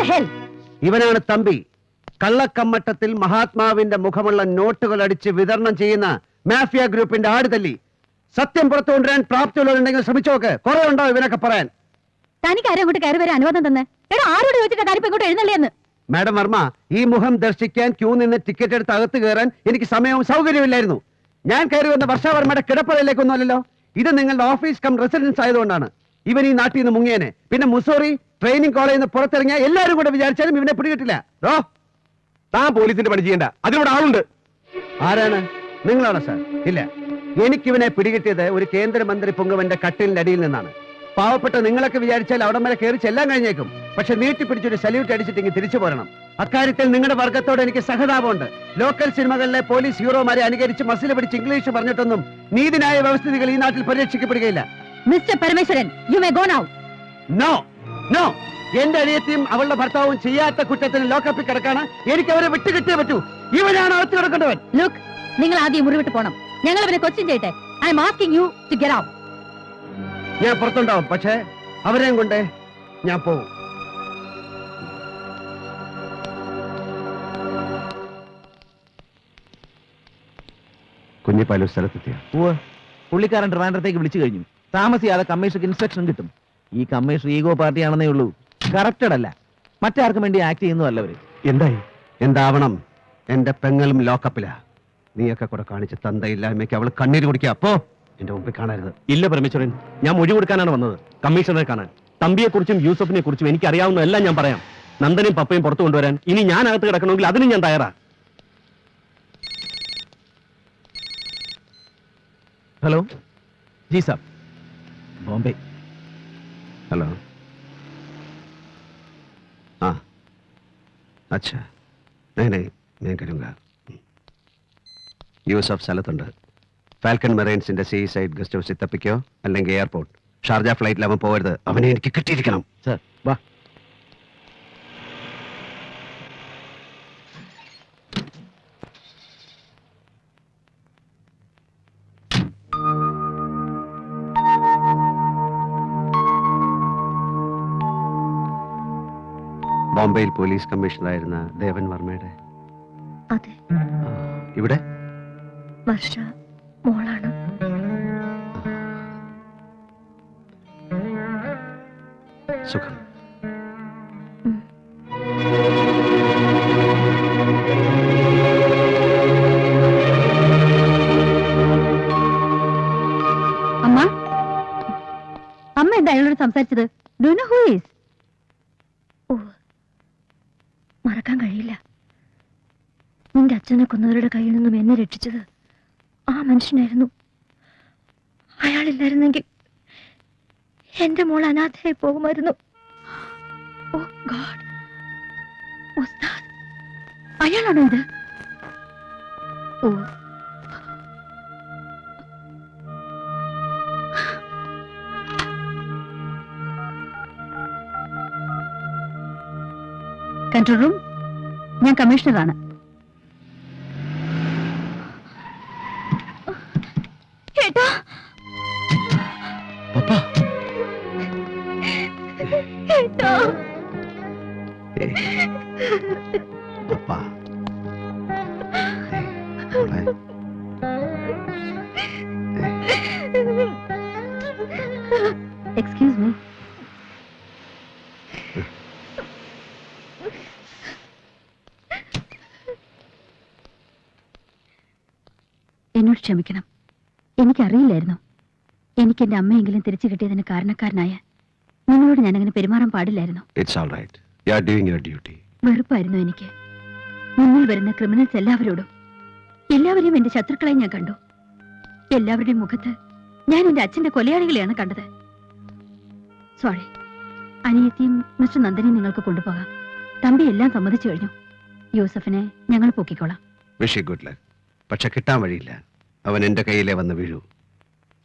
hell? ഇവനാണ് തമ്പി. കള്ളക്കമ്മട്ടത്തിൽ മഹാത്മാവിന്റെ മുഖമുള്ള നോട്ടുകൾ അടിച്ച് വിതരണം ചെയ്യുന്ന മാഫിയ ഗ്രൂപ്പിന്റെ ആടുതല്ലി. സത്യം പുറത്തു കൊണ്ടുവരാൻ പ്രാപ്തിയുള്ളവരുണ്ടെങ്കിൽ ശ്രമിച്ചോക്ക്. കുറെ ഉണ്ടോ ഇവനൊക്കെ പറയാൻ? തനിക്ക് ആരും അങ്ങോട്ട് കയറി വരാൻ അനുവാദം തന്നെ? എടാ, ആരോട് ചോദിച്ചിട്ടാ താനിപ്പോ ഇങ്ങോട്ട് എഴുന്നള്ളിയെന്ന്? മാഡം വർമ്മ, ഈ മുഖം ദർശിക്കാൻ ക്യൂ നിന്ന് ടിക്കറ്റ് എടുത്ത് അകത്ത് കയറാൻ എനിക്ക് സമയവും സൗകര്യമില്ലായിരുന്നു. ഞാൻ കയറി വന്ന വർഷാവർമ്മയുടെ കിടപ്പറയിലേക്കൊന്നും അല്ലല്ലോ. ഇത് നിങ്ങളുടെ ഓഫീസ് കം റെസിഡൻസ് ആയതുകൊണ്ടാണ്. ഇവൻ ഈ നാട്ടിൽ നിന്ന് മുങ്ങിയനെ. പിന്നെ മുസോറി ട്രെയിനിങ് കോളേജിൽ നിന്ന് പുറത്തിറങ്ങിയ എല്ലാവരും കൂടെ വിചാരിച്ചാലും ഇവനെ പിടികിട്ടില്ല. താൻ പോലീസിന്റെ പണി ചെയ്യണ്ട, അതിനോട് ആളുണ്ട്. ആരാണ്? നിങ്ങളാണോ സാർ? ഇല്ല, എനിക്കിവനെ പിടികിട്ടിയത് ഒരു കേന്ദ്രമന്ത്രി പൊങ്ങുവന്റെ കട്ടിലിന്റെ അടിയിൽ നിന്നാണ്. പാവപ്പെട്ട നിങ്ങളൊക്കെ വിചാരിച്ചാൽ അവിടം വരെ കയറി ചെല്ലാൻ കഴിഞ്ഞേക്കും. പക്ഷെ നീട്ടിപ്പിടിച്ചൊരു സല്യൂട്ട് അടിച്ചിട്ടെങ്കിൽ തിരിച്ചു പോരണം. അക്കാര്യത്തിൽ നിങ്ങളുടെ വർഗത്തോട് എനിക്ക് സഹതാപമുണ്ട്. ലോക്കൽ സിനിമകളിലെ പോലീസ് ഹീറോമാരെ അനുകരിച്ച് മസിൽ പിടിച്ച് ഇംഗ്ലീഷ് പറഞ്ഞിട്ടൊന്നും നീതിന്യായ വ്യവസ്ഥിതികൾ ഈ നാട്ടിൽ പരിരക്ഷിക്കപ്പെടുകയില്ല. Mister Parameswaran, you may go now. No no, എന്റെ അനിയത്തിയും അവളുടെ ഭർത്താവും ചെയ്യാത്ത കുറ്റത്തിന് ലോക്കപ്പിൽ കിടക്കാണ്. എനിക്ക് അവരെ വിട്ടുകിട്ടേ പറ്റൂ. ഇവനാണ് അകത്ത് കിടക്കേണ്ടവൻ. ലുക്ക്, നിങ്ങൾ ആദ്യം മുറിവിട്ട് പോണം. ഞങ്ങൾ അവരെ ക്വസ്റ്റ്യൻ ചെയ്യട്ടെ. I am asking you to get out. ഞാൻ പുറത്തുണ്ടാവും, പക്ഷേ അവരെയും കൊണ്ട് ഞാൻ പോവും. കുഞ്ഞിപ്പാലു സ്ഥലത്തെത്തിയ പുള്ളിക്കാരൻ ട്രിവാൻഡ്രത്തേക്ക് വിളിച്ചു കഴിഞ്ഞു. താമസിയാതെ കമ്മീഷണർക്ക് ഇൻസ്ട്രക്ഷൻ കിട്ടും. ഈ കമ്മീഷണർ ഈഗോ പാർട്ടിയാണെന്നേ ഉള്ളൂ, കറപ്റ്റഡ് അല്ല. മറ്റാർക്കും വേണ്ടി ആക്ട് ചെയ്യുന്നതല്ലവര്. എന്തായി? എന്താവണം? എന്റെ പെങ്ങളും ലോക്കപ്പിലാ. നീയൊക്കെ കൂടെ കാണിച്ച് തന്തയില്ലായ്മയ്ക്ക് അവൾ കണ്ണീര് കുടിക്കുക. അപ്പോ എന്റെ മുമ്പിൽ കാണരുത്. ഇല്ല പരമേശ്വരൻ, ഞാൻ മൊഴി കൊടുക്കാനാണ് വന്നത്, കമ്മീഷണറെ കാണാൻ. തമ്പിയെക്കുറിച്ചും യൂസഫിനെ കുറിച്ചും എനിക്ക് അറിയാവുന്നതെല്ലാം ഞാൻ പറയാം. നന്ദനെയും പപ്പയും പുറത്തു കൊണ്ടുവരാൻ ഇനി ഞാൻ അകത്ത് കിടക്കണമെങ്കിൽ അതിനും ഞാൻ തയ്യാറാ. ഹലോ ജി സാബ്, ബോംബെ. ഹലോ. ആ, അച്ഛാ, ഞാൻ കരുങ്ങ. യൂസഫ് സ്ഥലത്തുണ്ട്. ഫാൽക്കൺ മെറൈൻസിന്റെ സീ സൈഡ് ഗസ്റ്റ് ഹൗസിൽ തപ്പിക്കോ, അല്ലെങ്കിൽ എയർപോർട്ട്. ഷാർജ ഫ്ലൈറ്റിൽ അവൻ പോകരുത്. അവനെ എനിക്ക് കിട്ടിയിരിക്കണം. സർ വാ. ബോംബെയിൽ പോലീസ് കമ്മീഷണറായിരുന്ന ദേവൻ വർമ്മയുടെ. അതെ. ഇവിടെ വർഷ മോളാണ്. സുഖം. അമ്മ, അമ്മ എന്താ അയാളോട് സംസാരിച്ചത്? Do you know who is? ഓ, മറക്കാൻ കഴിയില്ല. നിന്റെ അച്ഛനെ കൊന്നവരുടെ കയ്യിൽ നിന്നും എന്നെ രക്ഷിച്ചത് ആ മനുഷ്യനായിരുന്നു. അയാളില്ലായിരുന്നെങ്കിൽ എന്റെ മോൾ അനാഥയായി പോകുമായിരുന്നു. ഓ ഗോഡ്, ഉസ്താദ് അയാളാണോ ഇത്? ഓ, കൺട്രോൾ റൂം, ഞാൻ കമ്മീഷണറാണ്. ഏട്ടാ, ഏട്ടാ. Excuse me. എന്നോട് ക്ഷമിക്കണം. എനിക്കറിയില്ലായിരുന്നു. എനിക്ക് എന്റെ അമ്മയെങ്കിലും തിരിച്ചു കിട്ടിയതിന് കാരണക്കാരനായ നിങ്ങളോട് ഞാൻ അങ്ങനെ പെരുമാറാൻ പാടില്ലായിരുന്നു. വെറുപ്പായിരുന്നു എനിക്ക്. മുന്നിൽ വരുന്ന ക്രിമിനൽസ് എല്ലാവരെയും എന്റെ ശത്രുക്കളെ ഞാൻ കണ്ടു. എല്ലാവരുടെയും മുഖത്ത് ഞാൻ എന്റെ അച്ഛന്റെ കൊലയാളികളെയാണ് കണ്ടത്. സോറി. അനിയത്തിയും മിസ്റ്റർ നന്ദനെയും നിങ്ങൾക്ക് കൊണ്ടുപോകാം. തമ്പി എല്ലാം സമ്മതിച്ചു കഴിഞ്ഞു. യൂസഫിനെ ഞങ്ങൾ പൊക്കിക്കോളാം. പക്ഷെ കിട്ടാൻ വഴിയില്ല. അവൻ എന്റെ കയ്യിലേ വന്ന് വീഴൂ.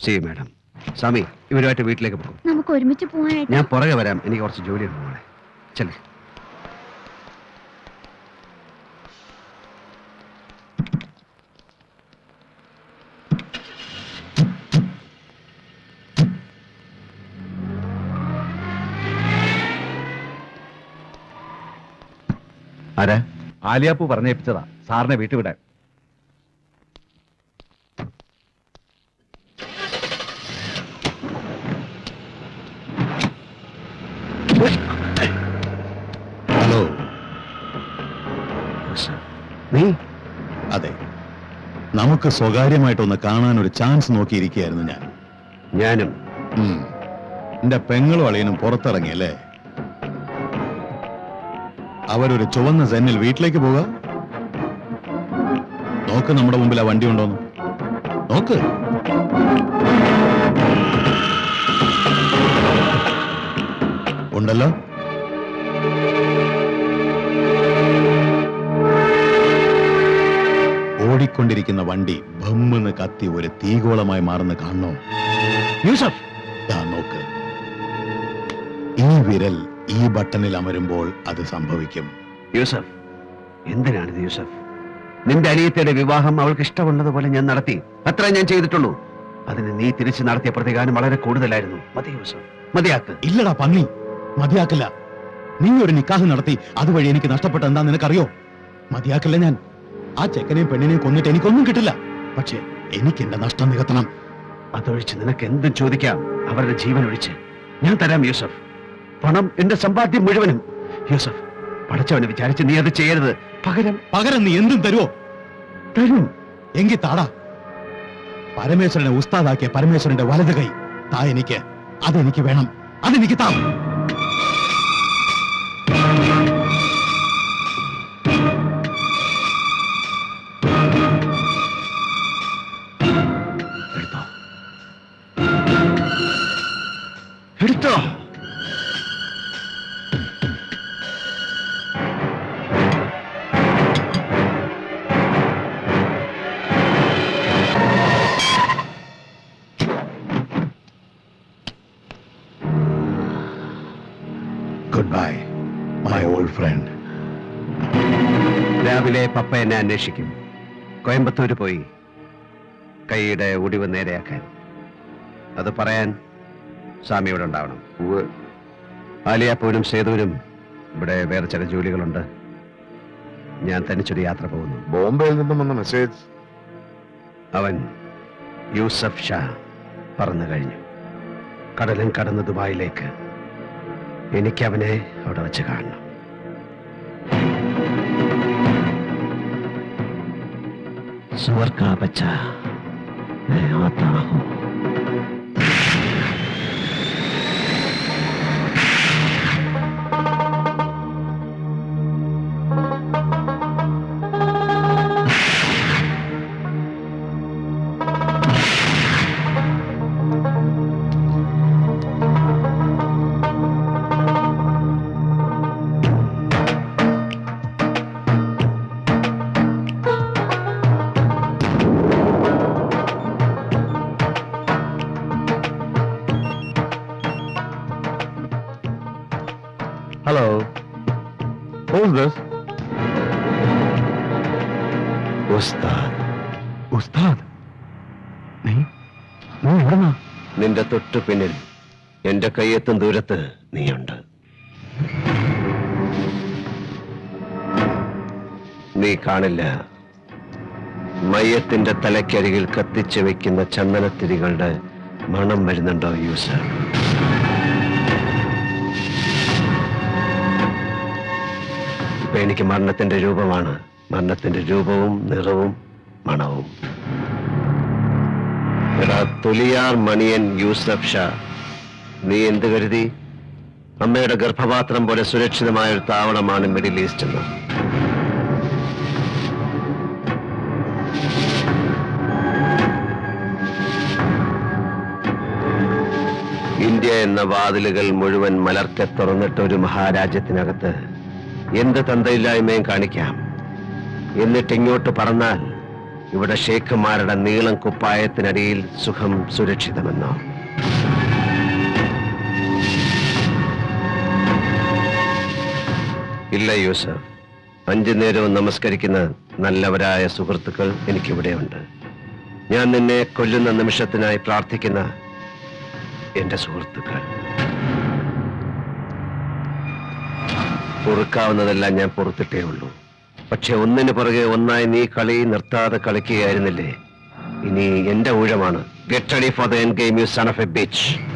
See madam. സ്വാമി, ഇവരുമായിട്ട് വീട്ടിലേക്ക് പോകും. നമുക്ക് ഒരുമിച്ച് പോകാനായിട്ട്. ഞാൻ പുറകെ വരാം. എനിക്ക് കുറച്ച് ജോലിയുണ്ട് മോളെ. ചെല്ലേ. ആരാ? ആലിയാപ്പു പറഞ്ഞേൽപ്പിച്ചതാ സാറിനെ വീട്ടുവിടാൻ. ഹലോ. നീ? അതെ, നമുക്ക് സ്വകാര്യമായിട്ടൊന്ന് കാണാൻ ഒരു ചാൻസ് നോക്കിയിരിക്കുകയായിരുന്നു ഞാൻ. ഞാനും. എന്റെ പെങ്ങളും അളിയനും പുറത്തിറങ്ങിയല്ലേ? അവരൊരു ചുവന്ന സെന്നിൽ വീട്ടിലേക്ക് പോകാം. നോക്ക്, നമ്മുടെ മുമ്പിൽ ആ വണ്ടി ഉണ്ടോന്ന് നോക്ക്. ഉണ്ടല്ലോ. ഓടിക്കൊണ്ടിരിക്കുന്ന വണ്ടി ഭമ്മെന്ന് കത്തി ഒരു തീഗോളമായി മാറുന്ന കാണണോ? യൂസഫ്, ദാ നോക്ക്. ഈ വിരൽ ഈ ബട്ടണിൽ അമരുമ്പോൾ അത് സംഭവിക്കും. യൂസഫ്, എന്തിനാണിത് യൂസഫ്? നിന്റെ അനിയത്തിയുടെ വിവാഹം അവൾക്ക് ഇഷ്ടമുള്ളതുപോലെ ഞാൻ നടത്തി. അത്ര ഞാൻ ചെയ്തിട്ടുള്ളൂ. അതിന് നീ തിരിച്ചു നടത്തിയ പ്രതികാരം വളരെ കൂടുതലായിരുന്നു. മതി യൂസഫ്, മതിയാക്ക്. ഇല്ലടാ പന്നി, മതിയാക്കില്ല. നീ ഒരു നിക്കാഹ് നടത്തി, അതുവഴി എനിക്ക് നഷ്ടപ്പെട്ട എന്താ നിനക്കറിയോ? മതിയാക്കില്ല ഞാൻ. ആ ചെക്കനെയും പെണ്ണിനെയും കൊന്നിട്ട് എനിക്കൊന്നും കിട്ടില്ല. പക്ഷേ എനിക്ക് എന്റെ നഷ്ടം നികത്തണം. അതൊഴിച്ച് നിനക്ക് എന്തും ചോദിക്കാം. അവരുടെ ജീവൻ ഒഴിച്ച് ഞാൻ തരാം യൂസഫ്. പണം, എന്റെ സമ്പാദ്യം മുഴുവനും. യൂസഫ്, പടച്ചവനെ വിചാരിച്ച് നീ അത് ചെയ്യരുത്. പകരം നീ എന്തും തരുമോ? തരും. എങ്കിൽ താടാ. പരമേശ്വരനെ ഉസ്താദാക്കിയ പരമേശ്വരന്റെ വലത് കൈ താ എനിക്ക്. അതെനിക്ക് വേണം. അതെനിക്ക് താ. എടുത്തോ. Good bye my old front. രാവിലെ പപ്പ എന്നെ അന്വേഷിക്കും. കോയമ്പത്തൂര് പോയി കൈയുടെ ഒടിവ് നേരെയാക്കാൻ. അത് പറയാൻ സ്വാമി ഇവിടെ ഉണ്ടാവണം. ആലിയാപ്പൂരും സേതുവിനും ഇവിടെ വേറെ ചില ജോലികളുണ്ട്. ഞാൻ തനിച്ചൊരു യാത്ര പോകുന്നു. ബോംബെയിൽ നിന്നും വന്ന മെസ്സേജ്. അവൻ യൂസഫ് ഷാ പറന്നു കഴിഞ്ഞു. കടലും കടന്ന് ദുബായിലേക്ക്. എനിക്ക് അവനെ അവിടെ വെച്ച് കാണണം. स्वर का बच्चा मैं आता हूं. Hello, who's this? ഉസ്താദ്. ഉസ്താദ്, നീ എവിടുന്നാ? നിന്റെ തൊട്ടു പിന്നിൽ എന്റെ കയ്യെത്തും ദൂരത്ത് നീയുണ്ട്. നീ കാണില്ല. മയ്യത്തിന്റെ തലക്കരികിൽ കത്തിച്ചു വെക്കുന്ന ചന്ദനത്തിരികളുടെ മണം വരുന്നുണ്ടോ യൂസഫ്? ഇപ്പൊ എനിക്ക് മരണത്തിന്റെ രൂപമാണ്. മരണത്തിന്റെ രൂപവും നിറവും മണവും. എടാ തൊലിയാർ മണിയൻ യൂസഫ് ഷാ, നീ എന്ത് കരുതി? അമ്മയുടെ ഗർഭപാത്രം പോലെ സുരക്ഷിതമായ ഒരു താവളമാണ് മിഡിൽ ഈസ്റ്റ് എന്ന്. ഇന്ത്യ എന്ന വാതിലുകൾ മുഴുവൻ മലർക്കെ തുറന്നിട്ട ഒരു മഹാരാജ്യത്തിനകത്ത് എന്ത് തന്തയില്ലായ്മയും കാണിക്കാം. എന്നിട്ട് ഇങ്ങോട്ട് പറന്നാൽ ഇവിടെ ഷേഖുമാരുടെ നീളം കുപ്പായത്തിനടിയിൽ സുഖം സുരക്ഷിതമെന്നോ? ഇല്ല യൂസഫ്, 5 നേരവും നമസ്കരിക്കുന്ന നല്ലവരായ സുഹൃത്തുക്കൾ എനിക്കിവിടെയുണ്ട്. ഞാൻ നിന്നെ കൊല്ലുന്ന നിമിഷത്തിനായി പ്രാർത്ഥിക്കുന്ന എന്റെ സുഹൃത്തുക്കൾ. പൊറുക്കാവുന്നതെല്ലാം ഞാൻ പൊറുത്തിട്ടേ ഉള്ളൂ. പക്ഷെ ഒന്നിനു പുറകെ ഒന്നായി നീ കളി നിർത്താതെ കളിക്കുകയായിരുന്നില്ലേ? ഇനി എന്റെ ഊഴമാണ്. Get ready for the end game, you son of a bitch.